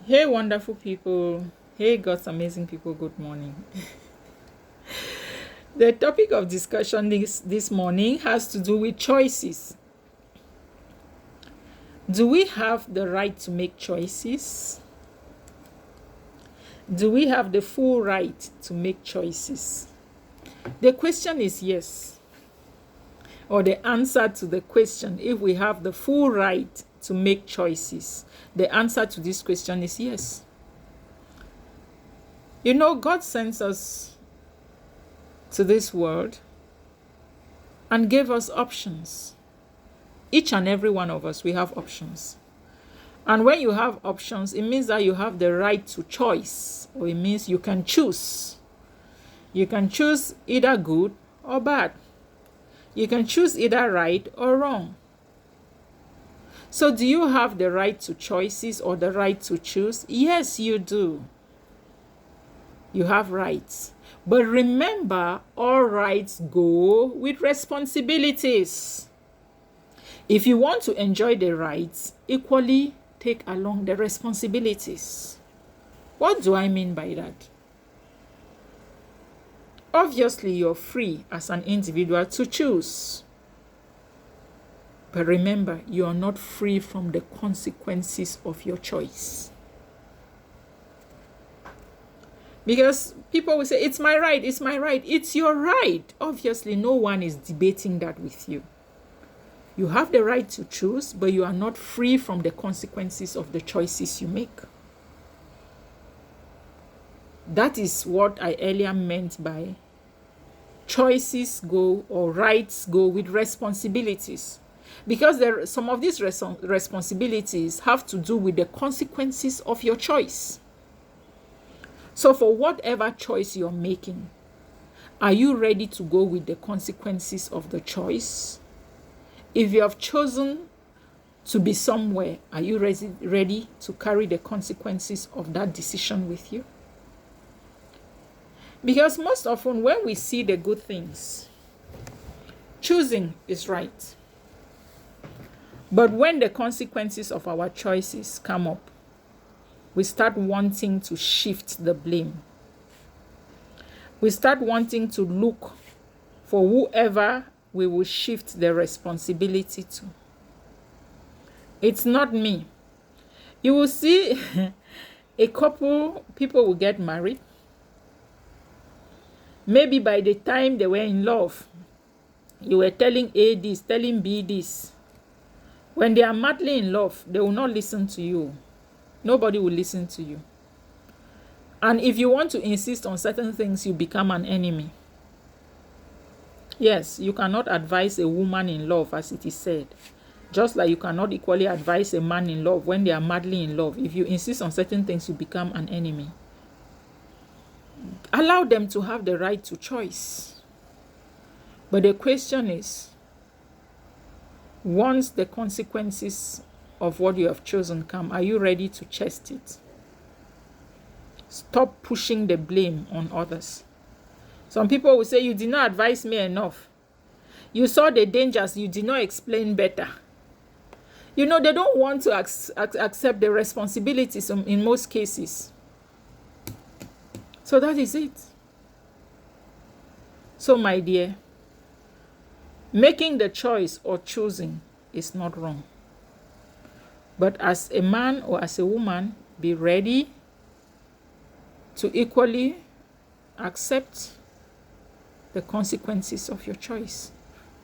Hey, wonderful people. Hey, God's amazing people. Good morning. The topic of discussion this morning has to do with choices. Do we have the right to make choices? Do we have the full right to make choices? The question is yes. Or the answer to the question, if we have the full right to make choices, the answer to this question is yes. You know, God sends us to this world and gave us options. Each and every one of us, we have options. And when you have options, it means that you have the right to choice, or it means you can choose. You can choose either good or bad. You can choose either right or wrong. So do you have the right to choices or the right to choose? Yes, you do. You have rights. But remember, all rights go with responsibilities. If you want to enjoy the rights, equally take along the responsibilities. What do I mean by that? Obviously, you're free as an individual to choose. But remember, you are not free from the consequences of your choice. Because people will say, it's my right, it's my right. It's your right. Obviously, no one is debating that with you. You have the right to choose, but you are not free from the consequences of the choices you make. That is what I earlier meant by choices go, or rights go, with responsibilities. Because some of these responsibilities have to do with the consequences of your choice. So for whatever choice you're making, are you ready to go with the consequences of the choice? If you have chosen to be somewhere, are you ready to carry the consequences of that decision with you? Because most often when we see the good things, choosing is right. But when the consequences of our choices come up, we start wanting to shift the blame. We start wanting to look for whoever we will shift the responsibility to. It's not me. You will see a couple, people will get married. Maybe by the time they were in love, you were telling A this, telling B this. When they are madly in love, they will not listen to you. Nobody will listen to you. And if you want to insist on certain things, you become an enemy. Yes, you cannot advise a woman in love, as it is said. Just like you cannot equally advise a man in love when they are madly in love. If you insist on certain things, you become an enemy. Allow them to have the right to choice. But the question is, once the consequences of what you have chosen come, are you ready to chest it? Stop pushing the blame on others. Some people will say, you did not advise me enough. You saw the dangers, you did not explain better. You know, they don't want to accept the responsibilities in most cases. So that is it. So my dear, making the choice or choosing is not wrong. But as a man or as a woman, be ready to equally accept the consequences of your choice.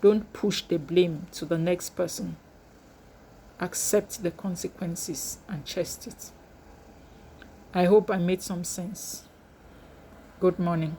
Don't push the blame to the next person. Accept the consequences and chest it. I hope I made some sense. Good morning.